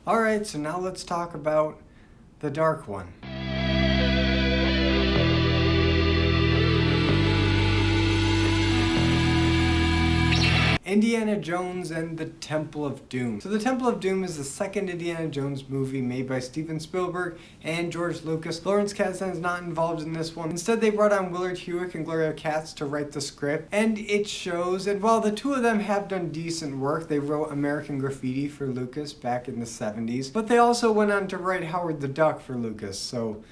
Alright, so now let's talk about the dark one. Indiana Jones and the Temple of Doom. So the Temple of Doom is the second Indiana Jones movie made by Steven Spielberg and George Lucas. Lawrence Kasdan is not involved in this one. Instead, they brought on Willard Huyck and Gloria Katz to write the script, and it shows. And while the two of them have done decent work, they wrote American Graffiti for Lucas back in the 70s, but they also went on to write Howard the Duck for Lucas, so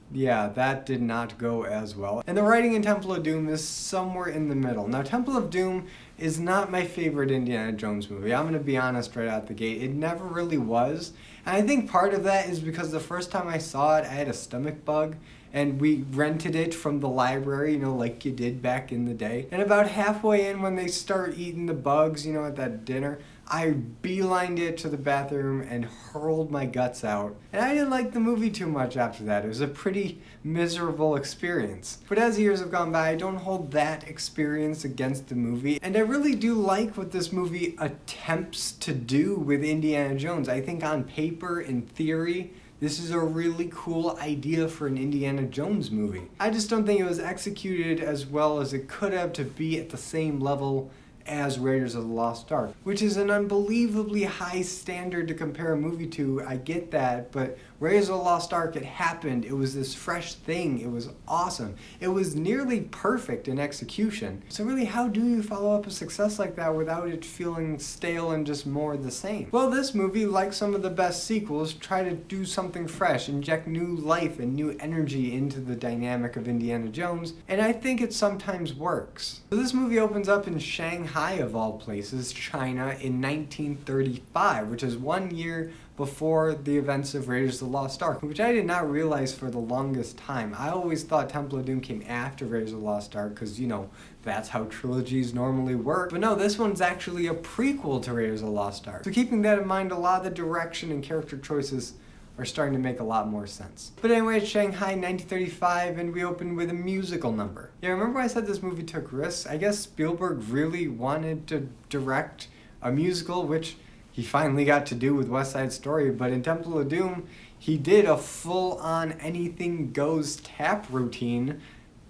yeah, that did not go as well. And the writing in Temple of Doom is somewhere in the middle. Now, Temple of Doom is not my favorite Indiana Jones movie. I'm gonna be honest right out the gate. It never really was. And I think part of that is because the first time I saw it, I had a stomach bug. And we rented it from the library, like you did back in the day. And about halfway in, when they start eating the bugs, at that dinner, I beelined it to the bathroom and hurled my guts out. And I didn't like the movie too much after that. It was a pretty miserable experience. But as years have gone by, I don't hold that experience against the movie. And I really do like what this movie attempts to do with Indiana Jones. I think on paper, in theory, this is a really cool idea for an Indiana Jones movie. I just don't think it was executed as well as it could have to be at the same level as Raiders of the Lost Ark, which is an unbelievably high standard to compare a movie to. I get that, but Raiders of the Lost Ark, it happened. It was this fresh thing. It was awesome. It was nearly perfect in execution. So really, how do you follow up a success like that without it feeling stale and just more the same? Well, this movie, like some of the best sequels, try to do something fresh, inject new life and new energy into the dynamic of Indiana Jones, and I think it sometimes works. So this movie opens up in Shanghai, of all places, China, in 1935, which is 1 year before the events of Raiders of the Lost Ark, which I did not realize for the longest time. I always thought Temple of Doom came after Raiders of the Lost Ark because, that's how trilogies normally work. But no, this one's actually a prequel to Raiders of the Lost Ark. So keeping that in mind, a lot of the direction and character choices are starting to make a lot more sense. But anyway, it's Shanghai 1935, and we open with a musical number. Yeah, remember I said this movie took risks? I guess Spielberg really wanted to direct a musical, which he finally got to do with West Side Story, but in Temple of Doom, he did a full-on anything goes tap routine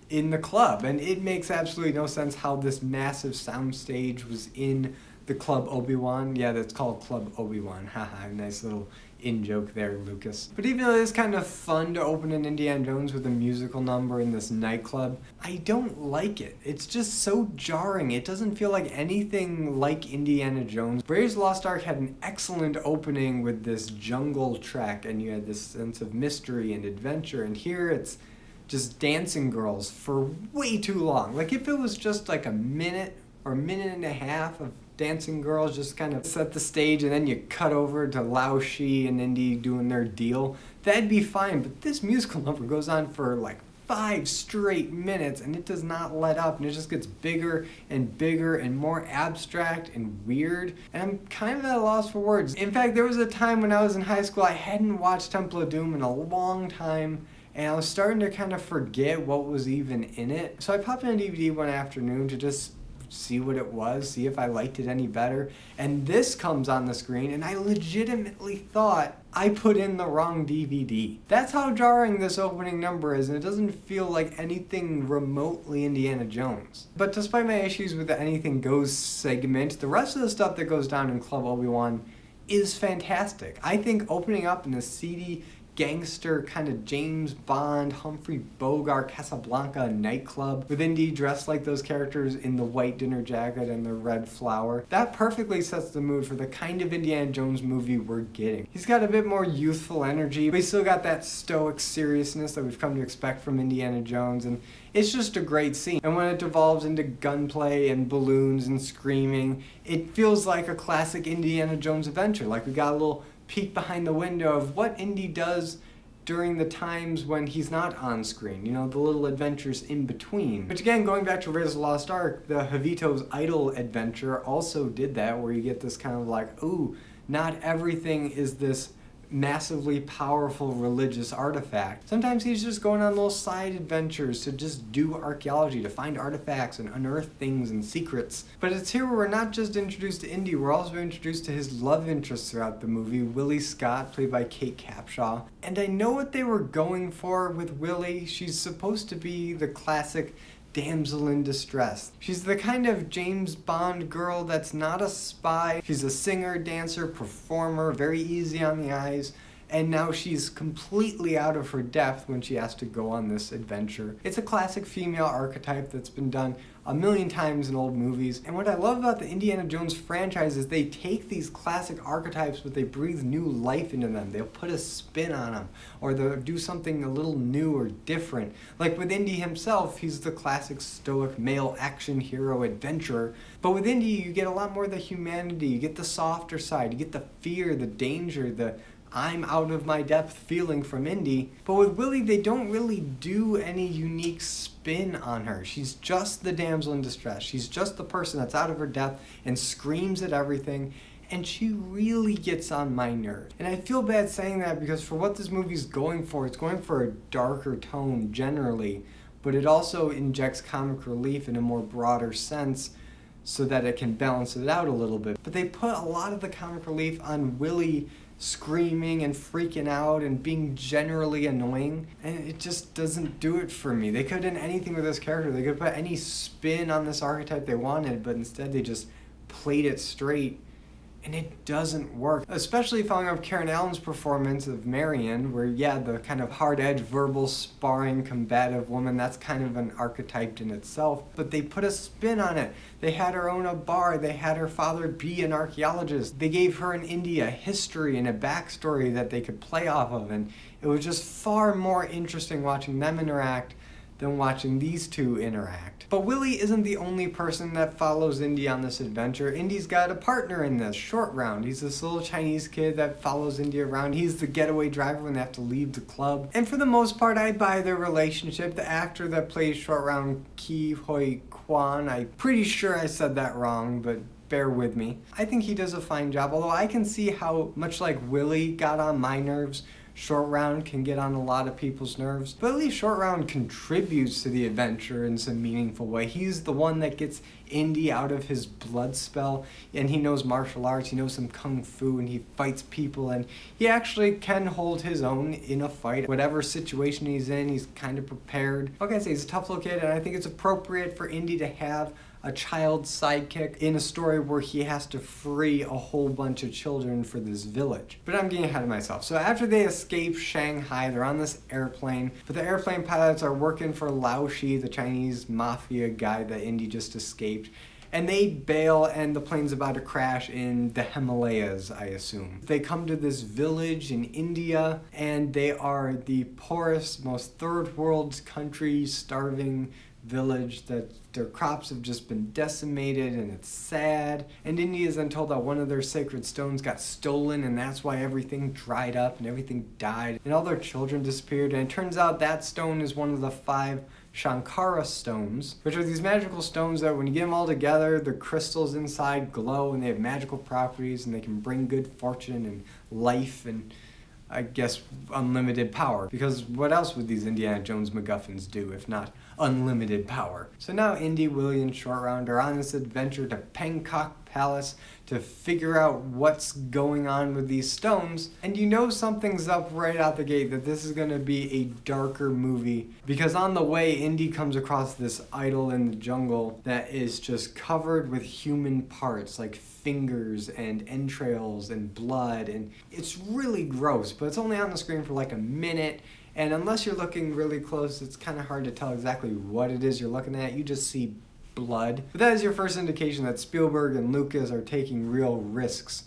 in the club, and it makes absolutely no sense how this massive soundstage was in the Club Obi-Wan. Yeah, that's called Club Obi-Wan. Haha, nice little in-joke there, Lucas. But even though it is kind of fun to open an Indiana Jones with a musical number in this nightclub, I don't like it. It's just so jarring. It doesn't feel like anything like Indiana Jones. Raiders of the Lost Ark had an excellent opening with this jungle track, and you had this sense of mystery and adventure, and here it's just dancing girls for way too long. Like, if it was just like a minute or a minute and a half of dancing girls just kind of set the stage and then you cut over to Lao Shi and Indy doing their deal, that'd be fine. But this musical number goes on for like 5 straight minutes and it does not let up, and it just gets bigger and bigger and more abstract and weird, and I'm kind of at a loss for words. In fact, there was a time when I was in high school I hadn't watched Temple of Doom in a long time, and I was starting to kind of forget what was even in it. So I popped in a DVD one afternoon to just see what it was, see if I liked it any better, and this comes on the screen, and I legitimately thought I put in the wrong DVD. That's how jarring this opening number is, and it doesn't feel like anything remotely Indiana Jones. But despite my issues with the Anything Goes segment, the rest of the stuff that goes down in Club Obi-Wan is fantastic. I think opening up in a seedy, gangster kind of James Bond, Humphrey Bogart, Casablanca nightclub with Indy dressed like those characters in the white dinner jacket and the red flower. That perfectly sets the mood for the kind of Indiana Jones movie we're getting. He's got a bit more youthful energy, but he's still got that stoic seriousness that we've come to expect from Indiana Jones, and it's just a great scene. And when it devolves into gunplay and balloons and screaming, it feels like a classic Indiana Jones adventure. Like we got a little peek behind the window of what Indy does during the times when he's not on screen, the little adventures in between. Which again, going back to Raiders of the Lost Ark, the Javito's Idol adventure also did that, where you get this kind of like, ooh, not everything is this massively powerful religious artifact. Sometimes he's just going on little side adventures to just do archaeology, to find artifacts and unearth things and secrets. But it's here where we're not just introduced to Indy, we're also introduced to his love interest throughout the movie, Willie Scott, played by Kate Capshaw. And I know what they were going for with Willie. She's supposed to be the classic damsel in distress. She's the kind of James Bond girl that's not a spy. She's a singer, dancer, performer, very easy on the eyes. And now she's completely out of her depth when she has to go on this adventure. It's a classic female archetype that's been done a million times in old movies. And what I love about the Indiana Jones franchise is they take these classic archetypes, but they breathe new life into them. They'll put a spin on them, or they'll do something a little new or different. Like with Indy himself, he's the classic stoic male action hero adventurer. But with Indy, you get a lot more of the humanity. You get the softer side. You get the fear, the danger, the I'm out of my depth feeling from Indy. But with Willie, they don't really do any unique spin on her. She's just the damsel in distress. She's just the person that's out of her depth and screams at everything. And she really gets on my nerves. And I feel bad saying that because for what this movie's going for, it's going for a darker tone generally, but it also injects comic relief in a more broader sense so that it can balance it out a little bit. But they put a lot of the comic relief on Willie screaming and freaking out and being generally annoying, and it just doesn't do it for me. They could have done anything with this character. They could have put any spin on this archetype they wanted, but instead they just played it straight, and it doesn't work. Especially following up Karen Allen's performance of Marion, where yeah, the kind of hard-edged, verbal, sparring, combative woman, that's kind of an archetype in itself, but they put a spin on it. They had her own a bar, they had her father be an archaeologist, they gave her in India history and a backstory that they could play off of, and it was just far more interesting watching them interact than watching these two interact. But Willie isn't the only person that follows Indy on this adventure. Indy's got a partner in this, Short Round. He's this little Chinese kid that follows Indy around. He's the getaway driver when they have to leave the club. And for the most part, I buy their relationship. The actor that plays Short Round, Ki Hoi Kwan, I'm pretty sure I said that wrong, but bear with me. I think he does a fine job, although I can see how, much like Willie got on my nerves, Short Round can get on a lot of people's nerves, but at least Short Round contributes to the adventure in some meaningful way. He's the one that gets Indy out of his blood spell, and he knows martial arts, he knows some kung fu, and he fights people, and he actually can hold his own in a fight. Whatever situation he's in, he's kind of prepared. Like I say, he's a tough little kid, and I think it's appropriate for Indy to have a child sidekick in a story where he has to free a whole bunch of children for this village. But I'm getting ahead of myself. So after they escape Shanghai, they're on this airplane, but the airplane pilots are working for Lao Shi, the Chinese mafia guy that Indy just escaped, and they bail and the plane's about to crash in the Himalayas, I assume. They come to this village in India, and they are the poorest, most third world country, starving village that their crops have just been decimated, and it's sad. And Indy is then told that one of their sacred stones got stolen, and that's why everything dried up and everything died and all their children disappeared. And it turns out that stone is one of the 5 Shankara stones, which are these magical stones that when you get them all together, the crystals inside glow and they have magical properties, and they can bring good fortune and life and I guess unlimited power, because what else would these Indiana Jones MacGuffins do if not unlimited power? So now Indy, Willie, and Short Round are on this adventure to Bangkok Palace to figure out what's going on with these stones, and you know something's up right out the gate, that this is going to be a darker movie, because on the way Indy comes across this idol in the jungle that is just covered with human parts like fingers and entrails and blood, and it's really gross, but it's only on the screen for like a minute, and unless you're looking really close, it's kind of hard to tell exactly what it is you're looking at. You just see blood. But that is your first indication that Spielberg and Lucas are taking real risks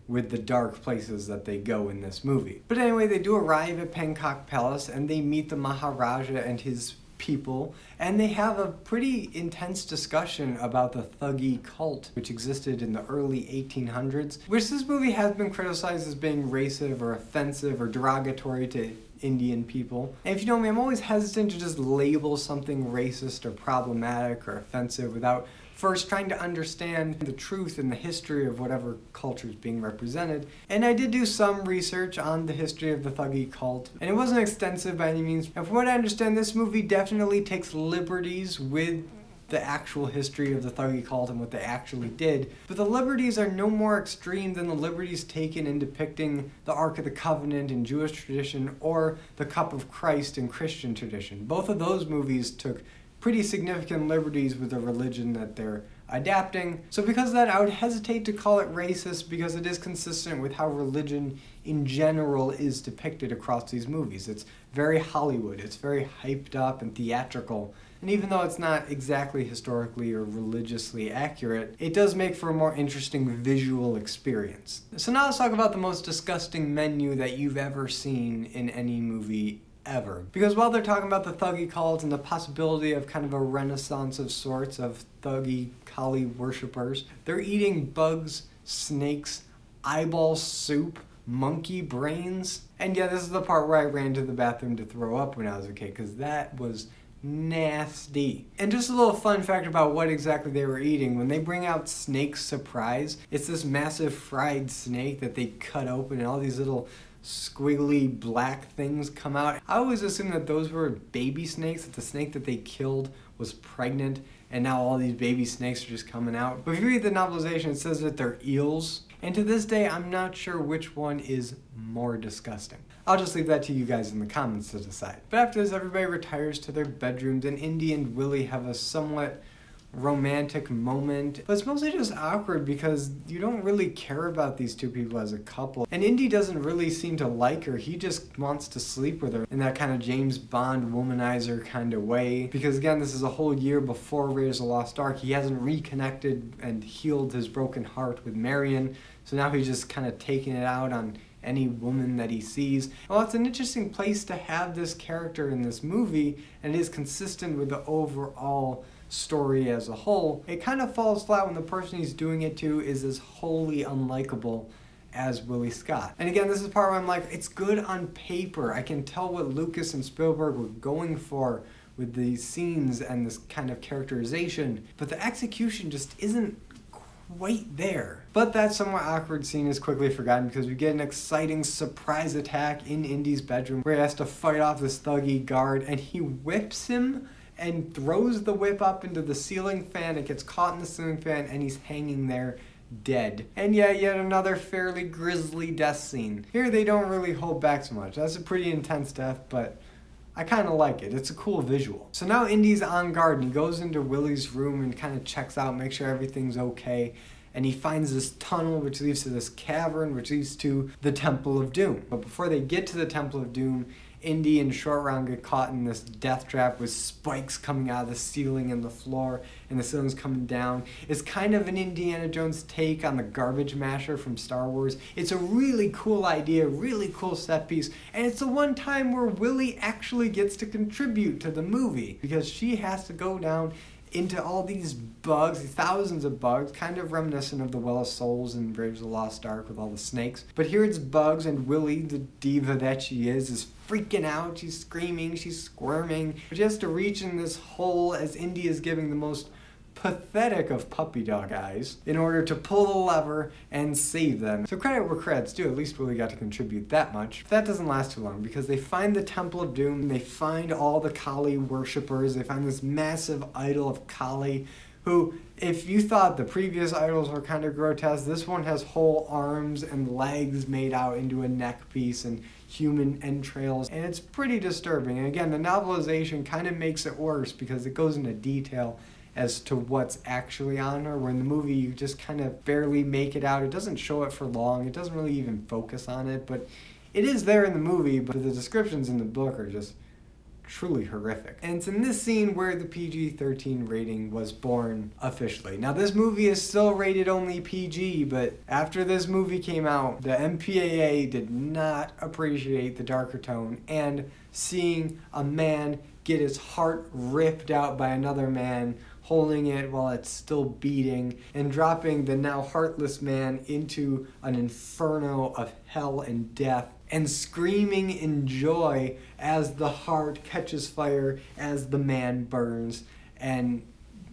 with the dark places that they go in this movie. But anyway, they do arrive at Bangkok Palace, and they meet the Maharaja and his people, and they have a pretty intense discussion about the Thuggee cult, which existed in the early 1800s, which this movie has been criticized as being racist or offensive or derogatory to Indian people. And if you know me, I'm always hesitant to just label something racist or problematic or offensive without first trying to understand the truth and the history of whatever culture is being represented. And I did do some research on the history of the Thuggee cult, and it wasn't extensive by any means. And from what I understand, this movie definitely takes liberties with the actual history of the Thuggee cult and what they actually did, but the liberties are no more extreme than the liberties taken in depicting the Ark of the Covenant in Jewish tradition or the Cup of Christ in Christian tradition. Both of those movies took pretty significant liberties with the religion that they're adapting. So because of that, I would hesitate to call it racist because it is consistent with how religion in general is depicted across these movies. It's very Hollywood, it's very hyped up and theatrical. And even though it's not exactly historically or religiously accurate, it does make for a more interesting visual experience. So now let's talk about the most disgusting menu that you've ever seen in any movie ever. Because while they're talking about the Thuggee cult and the possibility of kind of a renaissance of sorts of Thuggee Kali worshippers, they're eating bugs, snakes, eyeball soup, monkey brains. And yeah, this is the part where I ran to the bathroom to throw up when I was a kid, because that was nasty. And just a little fun fact about what exactly they were eating. When they bring out Snake Surprise, it's this massive fried snake that they cut open and all these little squiggly black things come out. I always assumed that those were baby snakes, that the snake that they killed was pregnant and now all these baby snakes are just coming out. But if you read the novelization, it says that they're eels. And to this day, I'm not sure which one is more disgusting. I'll just leave that to you guys in the comments to decide. But after this, everybody retires to their bedrooms, and Indy and Willie have a somewhat romantic moment. But it's mostly just awkward because you don't really care about these two people as a couple. And Indy doesn't really seem to like her. He just wants to sleep with her in that kind of James Bond womanizer kind of way. Because again, this is a whole year before Raiders of the Lost Ark. He hasn't reconnected and healed his broken heart with Marion. So now he's just kind of taking it out on any woman that he sees. Well, it's an interesting place to have this character in this movie, and it is consistent with the overall story as a whole. It kind of falls flat when the person he's doing it to is as wholly unlikable as Willie Scott. And again, this is the part where I'm like, it's good on paper. I can tell what Lucas and Spielberg were going for with these scenes and this kind of characterization, but the execution just isn't quite there. But that somewhat awkward scene is quickly forgotten because we get an exciting surprise attack in Indy's bedroom where he has to fight off this Thuggee guard, and he whips him and throws the whip up into the ceiling fan. It gets caught in the ceiling fan and he's hanging there dead. And yeah, yet another fairly grisly death scene. Here they don't really hold back so much. That's a pretty intense death, but I kind of like it. It's a cool visual. So now Indy's on guard and he goes into Willie's room and kind of checks out, makes sure everything's okay. And he finds this tunnel which leads to this cavern which leads to the Temple of Doom. But before they get to the Temple of Doom, Indy and Short Round get caught in this death trap with spikes coming out of the ceiling and the floor, and the ceiling's coming down. It's kind of an Indiana Jones take on the garbage masher from Star Wars. It's a really cool idea, really cool set piece, and it's the one time where Willie actually gets to contribute to the movie because she has to go down into all these bugs, thousands of bugs, kind of reminiscent of the Well of Souls in Raiders of the Lost Ark with all the snakes. But here it's bugs, and Willie, the diva that she is freaking out. She's screaming, she's squirming. She has to reach in this hole as Indy is giving the most pathetic of puppy dog eyes in order to pull the lever and save them. So credit where credit's due, at least Willie got to contribute that much. But that doesn't last too long because they find the Temple of Doom, they find all the Kali worshippers, they find this massive idol of Kali who, if you thought the previous idols were kind of grotesque, this one has whole arms and legs made out into a neck piece and human entrails, and it's pretty disturbing. And again, the novelization kind of makes it worse because it goes into detail as to what's actually on her, where in the movie you just kind of barely make it out. It doesn't show it for long, it doesn't really even focus on it, but it is there in the movie, but the descriptions in the book are just truly horrific. And it's in this scene where the PG-13 rating was born officially. Now this movie is still rated only PG, but after this movie came out, the MPAA did not appreciate the darker tone, and seeing a man get his heart ripped out by another man, holding it while it's still beating, and dropping the now heartless man into an inferno of hell and death, and screaming in joy as the heart catches fire, as the man burns. And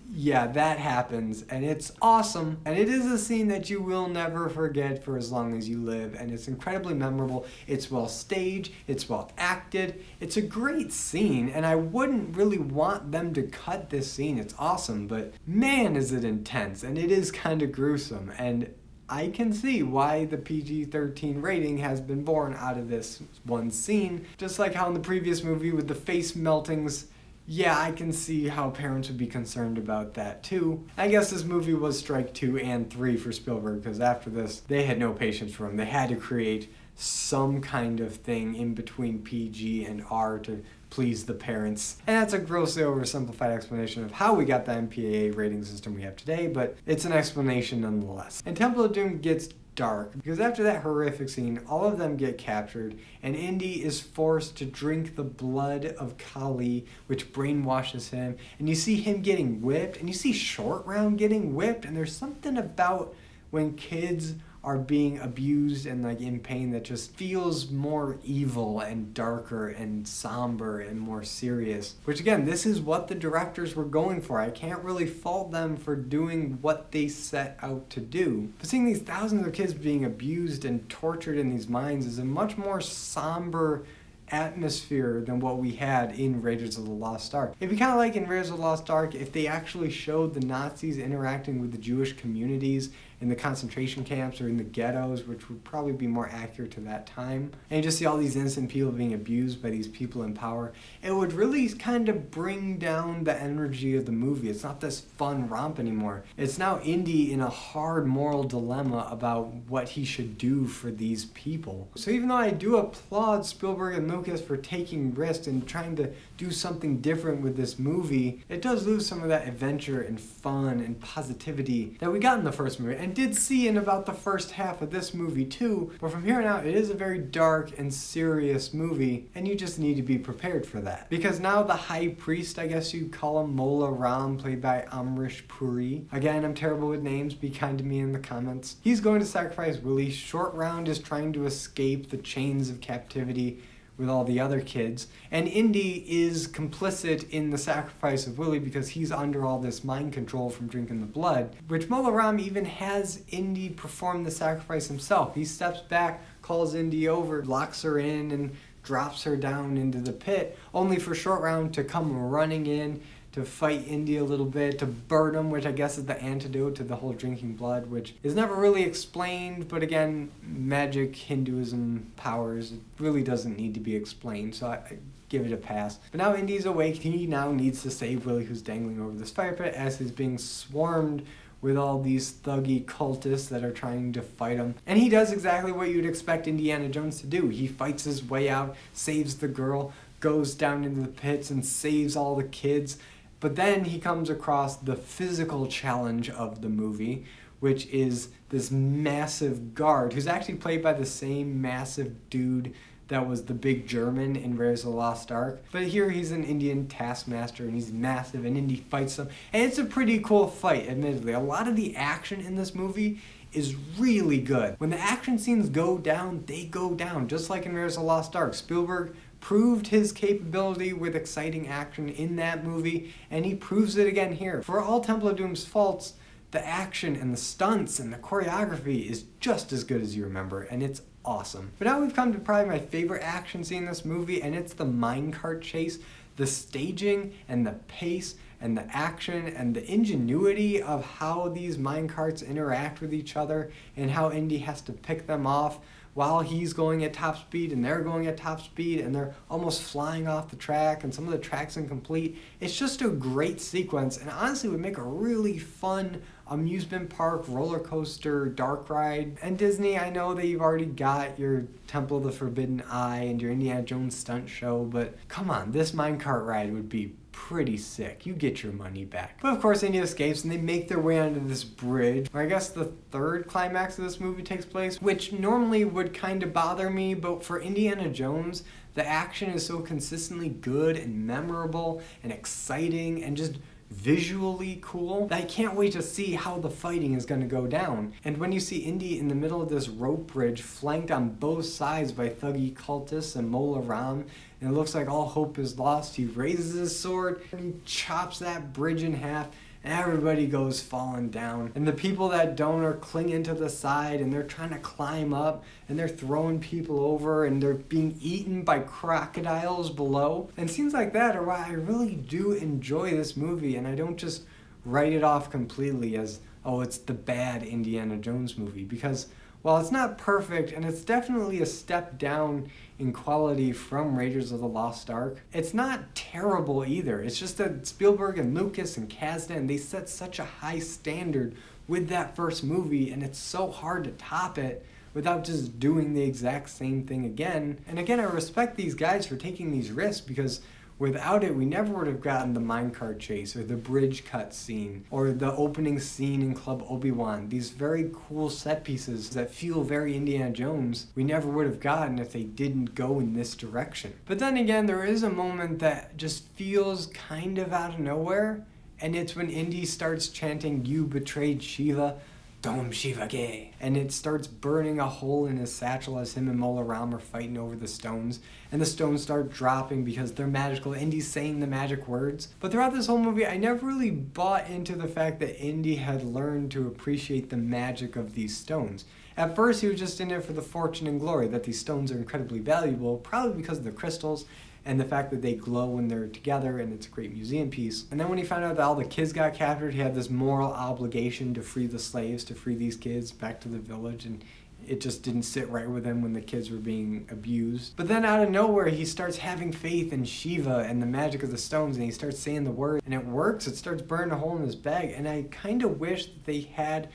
Yeah, that happens, and it's awesome. And it is a scene that you will never forget for as long as you live, and it's incredibly memorable. It's well staged, it's well acted, it's a great scene, and I wouldn't really want them to cut this scene. It's awesome, but man, is it intense, and it is kind of gruesome, and I can see why the PG-13 rating has been born out of this one scene. Just like how in the previous movie with the face meltings, yeah, I can see how parents would be concerned about that too. I guess this movie was strike 2 and 3 for Spielberg, because after this, they had no patience for him. They had to create some kind of thing in between PG and R to please the parents. And that's a grossly oversimplified explanation of how we got the MPAA rating system we have today, but it's an explanation nonetheless. And Temple of Doom gets dark, because after that horrific scene, all of them get captured, and Indy is forced to drink the blood of Kali, which brainwashes him, and you see him getting whipped, and you see Short Round getting whipped, and there's something about when kids are being abused and like in pain that just feels more evil and darker and somber and more serious. Which again, this is what the directors were going for. I can't really fault them for doing what they set out to do. But seeing these thousands of kids being abused and tortured in these mines is a much more somber atmosphere than what we had in Raiders of the Lost Ark. It'd be kind of like in Raiders of the Lost Ark if they actually showed the Nazis interacting with the Jewish communities in the concentration camps or in the ghettos, which would probably be more accurate to that time. And you just see all these innocent people being abused by these people in power. It would really kind of bring down the energy of the movie. It's not this fun romp anymore. It's now Indy in a hard moral dilemma about what he should do for these people. So even though I do applaud Spielberg and Lucas for taking risks and trying to do something different with this movie, it does lose some of that adventure and fun and positivity that we got in the first movie, and did see in about the first half of this movie too. But from here on out, it is a very dark and serious movie, and you just need to be prepared for that. Because now the high priest, I guess you'd call him, Mola Ram, played by Amrish Puri. Again, I'm terrible with names, be kind to me in the comments. He's going to sacrifice Willie. Short Round is trying to escape the chains of captivity with all the other kids, and Indy is complicit in the sacrifice of Willie because he's under all this mind control from drinking the blood, which Mola Ram even has Indy perform the sacrifice himself. He steps back, calls Indy over, locks her in, and drops her down into the pit, only for Short Round to come running in to fight Indy a little bit, to burn him, which I guess is the antidote to the whole drinking blood, which is never really explained, but again, magic, Hinduism, powers, it really doesn't need to be explained, so I give it a pass. But now Indy's awake, he now needs to save Willie, who's dangling over this fire pit as he's being swarmed with all these thuggy cultists that are trying to fight him. And he does exactly what you'd expect Indiana Jones to do. He fights his way out, saves the girl, goes down into the pits and saves all the kids. But then he comes across the physical challenge of the movie, which is this massive guard, who's actually played by the same massive dude that was the big German in Raiders of the Lost Ark. But here he's an Indian taskmaster, and he's massive, and Indy fights him. And it's a pretty cool fight, admittedly. A lot of the action in this movie is really good. When the action scenes go down, they go down, just like in Raiders of the Lost Ark. Spielberg proved his capability with exciting action in that movie, and he proves it again here. For all Temple of Doom's faults, the action and the stunts and the choreography is just as good as you remember, and it's awesome. But now we've come to probably my favorite action scene in this movie, and it's the minecart chase. The staging and the pace and the action and the ingenuity of how these minecarts interact with each other and how Indy has to pick them off while he's going at top speed and they're going at top speed and they're almost flying off the track and some of the track's incomplete. It's just a great sequence, and honestly would make a really fun amusement park roller coaster dark ride. And Disney, I know that you've already got your Temple of the Forbidden Eye and your Indiana Jones stunt show, but come on, this minecart ride would be pretty sick. You get your money back. But of course Indy escapes and they make their way onto this bridge, where I guess the third climax of this movie takes place, which normally would kind of bother me, but for Indiana Jones, the action is so consistently good and memorable and exciting and just visually cool that I can't wait to see how the fighting is going to go down. And when you see Indy in the middle of this rope bridge, flanked on both sides by thuggy cultists and Mola Ram, and it looks like all hope is lost, he raises his sword and he chops that bridge in half, and everybody goes falling down. And the people that don't are clinging to the side, and they're trying to climb up, and they're throwing people over, and they're being eaten by crocodiles below. And scenes like that are why I really do enjoy this movie, and I don't just write it off completely as, oh, it's the bad Indiana Jones movie, because while it's not perfect, and it's definitely a step down in quality from Raiders of the Lost Ark, it's not terrible either. It's just that Spielberg and Lucas and Kasdan, they set such a high standard with that first movie, and it's so hard to top it without just doing the exact same thing again. And again, I respect these guys for taking these risks, because without it, we never would have gotten the minecart chase, or the bridge cut scene, or the opening scene in Club Obi-Wan. These very cool set pieces that feel very Indiana Jones, we never would have gotten if they didn't go in this direction. But then again, there is a moment that just feels kind of out of nowhere, and it's when Indy starts chanting, "You betrayed Shiva, Dom Shiva Gay," and it starts burning a hole in his satchel as him and Mola Ram are fighting over the stones, and the stones start dropping because they're magical. Indy's saying the magic words. But throughout this whole movie, I never really bought into the fact that Indy had learned to appreciate the magic of these stones. At first, he was just in it for the fortune and glory, that these stones are incredibly valuable, probably because of the crystals, and the fact that they glow when they're together, and it's a great museum piece. And then when he found out that all the kids got captured, he had this moral obligation to free the slaves, to free these kids back to the village, and it just didn't sit right with him when the kids were being abused. But then out of nowhere, he starts having faith in Shiva and the magic of the stones, and he starts saying the word, and it works. It starts burning a hole in his bag, and I kind of wish that they had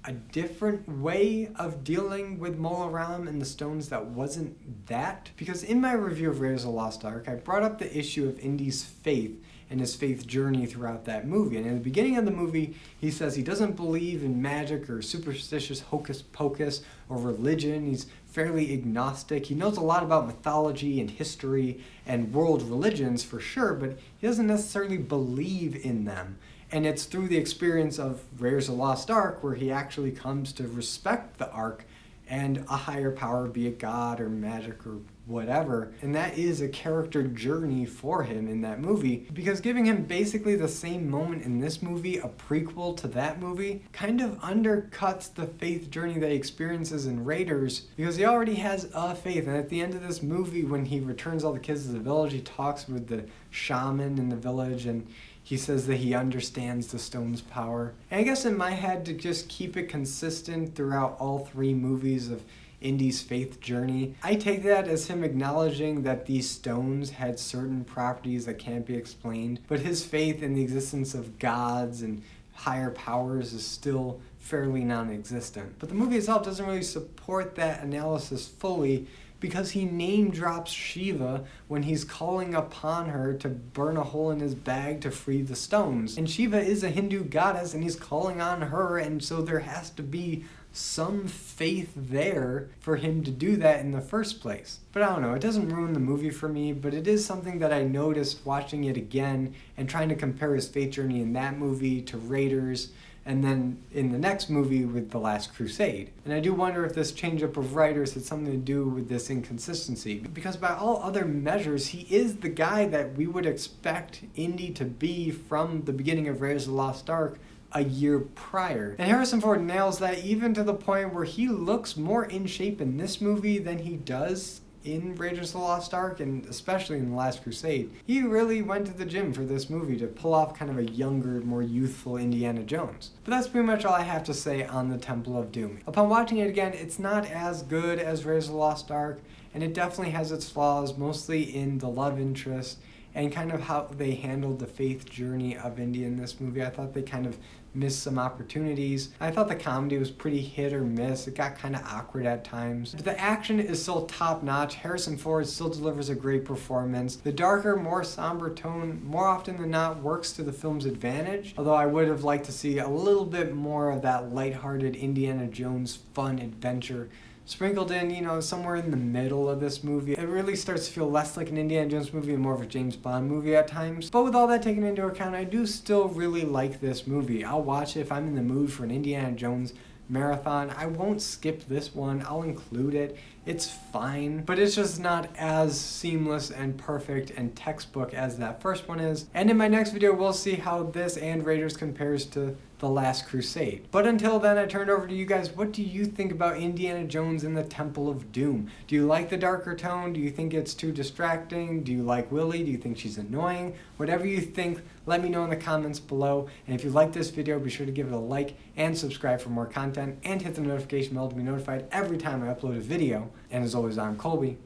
a different way of dealing with Mola Ram and the stones that wasn't that. Because in my review of Raiders of the Lost Ark, I brought up the issue of Indy's faith and his faith journey throughout that movie. And in the beginning of the movie, he says he doesn't believe in magic or superstitious hocus pocus or religion. He's fairly agnostic. He knows a lot about mythology and history and world religions for sure, but he doesn't necessarily believe in them. And it's through the experience of Raiders of the Lost Ark where he actually comes to respect the Ark and a higher power, be it God or magic or whatever. And that is a character journey for him in that movie, because giving him basically the same moment in this movie, a prequel to that movie, kind of undercuts the faith journey that he experiences in Raiders, because he already has a faith. And at the end of this movie, when he returns all the kids to the village, he talks with the shaman in the village, and he says that he understands the stone's power. And I guess in my head, to just keep it consistent throughout all three movies of Indy's faith journey, I take that as him acknowledging that these stones had certain properties that can't be explained, but his faith in the existence of gods and higher powers is still fairly non-existent. But the movie itself doesn't really support that analysis fully, because he name drops Shiva when he's calling upon her to burn a hole in his bag to free the stones. And Shiva is a Hindu goddess, and he's calling on her, and so there has to be some faith there for him to do that in the first place. But I don't know, it doesn't ruin the movie for me, but it is something that I noticed watching it again and trying to compare his faith journey in that movie to Raiders, and then in the next movie with The Last Crusade. And I do wonder if this change-up of writers had something to do with this inconsistency, because by all other measures, he is the guy that we would expect Indy to be from the beginning of Raiders of the Lost Ark a year prior. And Harrison Ford nails that, even to the point where he looks more in shape in this movie than he does in Raiders of the Lost Ark, and especially in The Last Crusade. He really went to the gym for this movie to pull off kind of a younger, more youthful Indiana Jones. But that's pretty much all I have to say on the Temple of Doom. Upon watching it again, it's not as good as Raiders of the Lost Ark, and it definitely has its flaws, mostly in the love interest and kind of how they handled the faith journey of Indy in this movie. I thought they kind of missed some opportunities. I thought the comedy was pretty hit or miss. It got kind of awkward at times. But the action is still top-notch. Harrison Ford still delivers a great performance. The darker, more somber tone, more often than not, works to the film's advantage. Although I would have liked to see a little bit more of that lighthearted Indiana Jones fun adventure sprinkled in, somewhere in the middle of this movie. It really starts to feel less like an Indiana Jones movie and more of a James Bond movie at times. But with all that taken into account, I do still really like this movie. I'll watch it if I'm in the mood for an Indiana Jones marathon. I won't skip this one. I'll include it. It's fine, but it's just not as seamless and perfect and textbook as that first one is. And in my next video, we'll see how this and Raiders compares to The Last Crusade. But until then, I turn it over to you guys. What do you think about Indiana Jones and the Temple of Doom? Do you like the darker tone? Do you think it's too distracting? Do you like Willie? Do you think she's annoying? Whatever you think, let me know in the comments below. And if you like this video, be sure to give it a like and subscribe for more content, and hit the notification bell to be notified every time I upload a video. And as always, I'm Colby.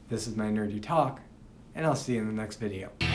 This is my nerdy talk, and I'll see you in the next video.